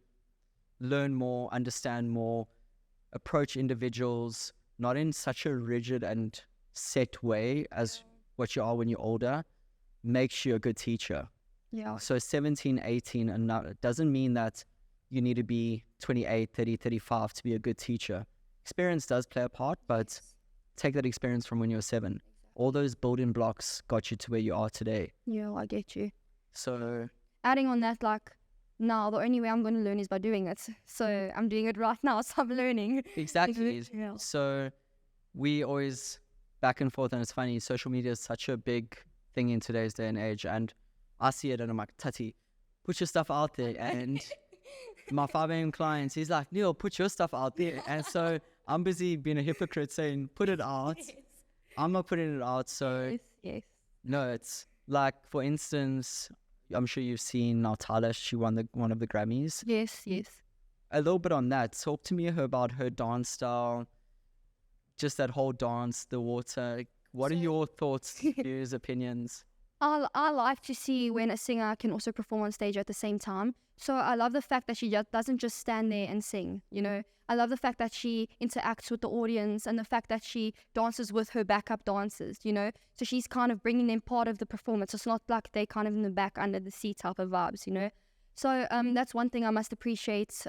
learn more, understand more, approach individuals, not in such a rigid and set way as what you are when you're older, makes you a good teacher. Yeah. So 17, 18, and now, it doesn't mean that you need to be 28, 30, 35 to be a good teacher. Experience does play a part, but take that experience from when you were 7. Exactly. All those building blocks got you to where you are today. Yeah, I get you. So adding on that, like, now the only way I'm going to learn is by doing it. So I'm doing it right now, so I'm learning. Exactly. Yeah. So we always back and forth, and it's funny, social media is such a big thing in today's day and age, and I see it and I'm like, Tati, put your stuff out there. And my 5 a.m. clients, he's like, Neil, put your stuff out there. And so I'm busy being a hypocrite saying, put it out. Yes. I'm not putting it out. So yes. No, it's like, for instance, I'm sure you've seen Natalia, she won one of the Grammys. Yes. A little bit on that. Talk to me about her dance style, just that whole dance, the water. What are your thoughts, views, opinions? I like to see when a singer can also perform on stage at the same time. So I love the fact that she doesn't just stand there and sing, you know. I love the fact that she interacts with the audience and the fact that she dances with her backup dancers, you know. So she's kind of bringing them part of the performance. It's not like they kind of in the back under the seat type of vibes, you know. So that's one thing I must appreciate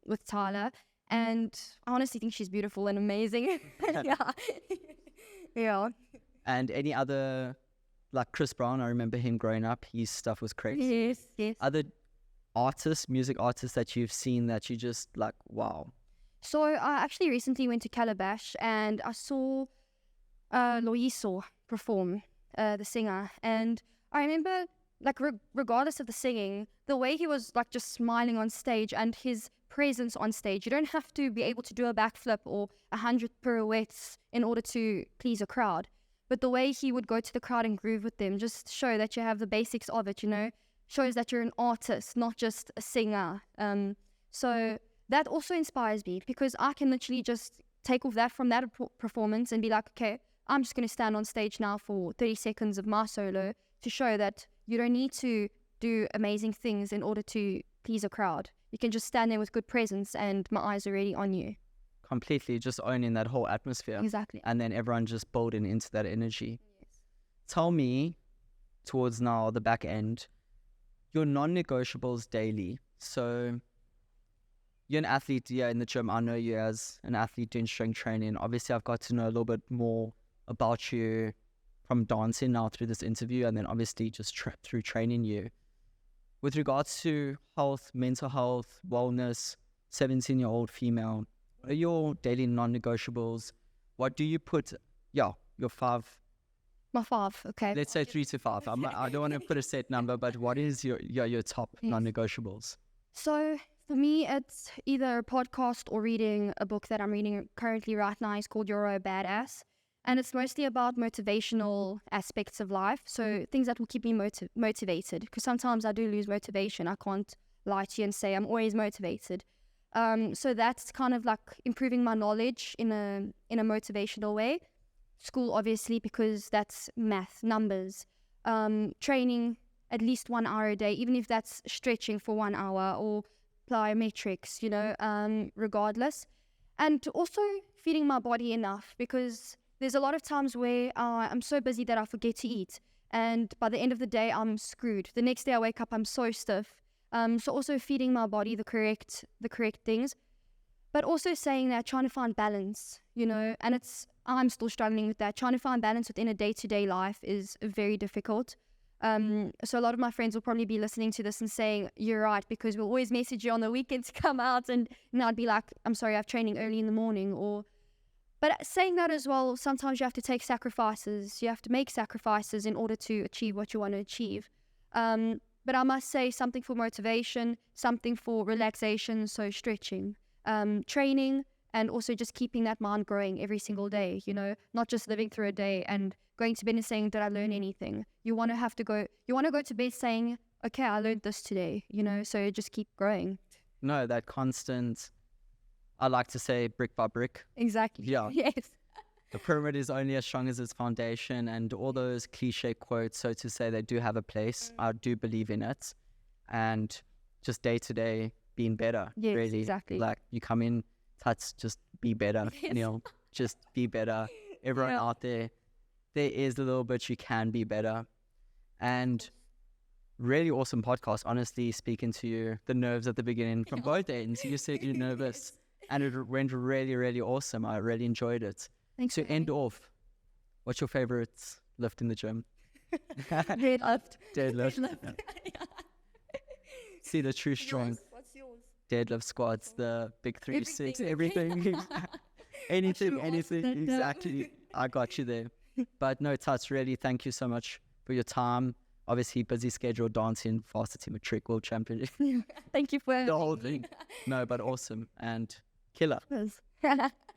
with Tyler. And I honestly think she's beautiful and amazing. Yeah. And any other like Chris Brown, I remember him growing up. His stuff was crazy. Yes. Other artists, music artists that you've seen that you just like, wow. So I actually recently went to Calabash and I saw Loiso perform, the singer. And I remember, like, regardless of the singing, the way he was, like, just smiling on stage and his presence on stage. You don't have to be able to do a backflip or 100 pirouettes in order to please a crowd. But the way he would go to the crowd and groove with them, just show that you have the basics of it, you know, shows that you're an artist, not just a singer. So that also inspires me, because I can literally just take off that from that performance and be like, okay, I'm just going to stand on stage now for 30 seconds of my solo to show that you don't need to do amazing things in order to please a crowd. You can just stand there with good presence and my eyes are already on you. Completely just owning that whole atmosphere. Exactly. And then everyone just building into that energy. Yes. Tell me, towards now the back end, your non-negotiables daily. So you're an athlete, yeah, in the gym. I know you as an athlete doing strength training. Obviously, I've got to know a little bit more about you from dancing now through this interview, and then obviously just through training you. With regards to health, mental health, wellness, 17-year-old female, what are your daily non-negotiables? What do you put, your 5? My 5, okay. Let's say 3 to 5. I don't want to put a set number, but what is your top non-negotiables? So for me, it's either a podcast or reading a book that I'm reading currently right now. It's called You're a Badass. And it's mostly about motivational aspects of life. So things that will keep me motivated. Because sometimes I do lose motivation. I can't lie to you and say I'm always motivated. So that's kind of like improving my knowledge in a motivational way. School, obviously, because that's math, numbers. Training at least 1 hour a day, even if that's stretching for 1 hour or plyometrics, you know, regardless. And also feeding my body enough, because there's a lot of times where I'm so busy that I forget to eat. And by the end of the day, I'm screwed. The next day I wake up, I'm so stiff. So also feeding my body the correct things. But also saying that, trying to find balance, you know, and I'm still struggling with that. Trying to find balance within a day-to-day life is very difficult. So a lot of my friends will probably be listening to this and saying, you're right, because we'll always message you on the weekend to come out, and I'd be like, I'm sorry, I have training early in the morning. But saying that as well, sometimes you have to take sacrifices. You have to make sacrifices in order to achieve what you want to achieve. But I must say, something for motivation, something for relaxation, so stretching, training, and also just keeping that mind growing every single day, you know, not just living through a day and going to bed and saying, did I learn anything? You want to go to bed saying, okay, I learned this today, you know, so just keep growing. No, that constant, I like to say brick by brick. Exactly. Yeah. Yes. The pyramid is only as strong as its foundation, and all those cliche quotes, so to say, they do have a place. I do believe in it. And just day to day being better. Yes, really. exactly. Like you come in, Tats, just be better. Yes. Neil, just be better. Everyone out there is a little bit you can be better. And really awesome podcast, honestly, speaking to you. The nerves at the beginning from both ends. You said you're nervous. And it went really, really awesome. I really enjoyed it. Thanks. To end off, what's your favorite lift in the gym? Deadlift. Deadlift. See the true strong. What's yours? Deadlift, squats, the big 3, 6, everything. anything, exactly. I got you there. But no, Tats, really, thank you so much for your time. Obviously, busy schedule, dancing, varsity matric, world champion. Thank you for the whole thing. No, but awesome and killer. Yes.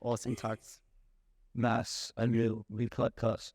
Awesome, Tats. Mass and real podcast.